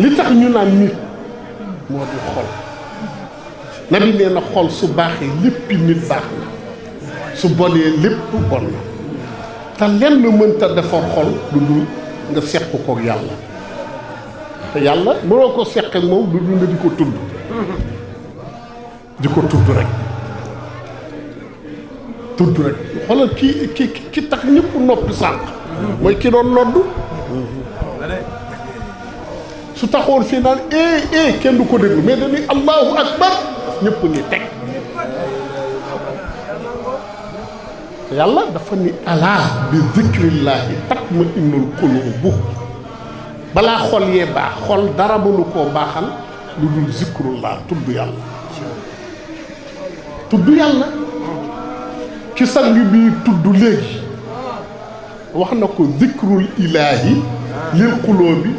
li tax ñu naan nit moo di xol nabi nee na xol su baaxee léppi nit baax na su bonee lépp bon na te lenn mënta defar xol du dul nga seq kook yàlla te yàlla mënoo ko seq ak moom du dul nga di ko tudd rek xoolal ki tax ñëpp noppi sànq mooy ki doon noddu su taxoon fii naan kenn du ko déglu mais dañuy allahu akbar ñëpp ni teg yàlla dafa ni alaa bi zikrillahi tatma'innul qulubu balaa xol yee baax xol dara mënu koo baaxal lu dul zikrullah tudd yàlla ci sang bi tudd léegi wax na ko zikrul ilaahi lil qulubi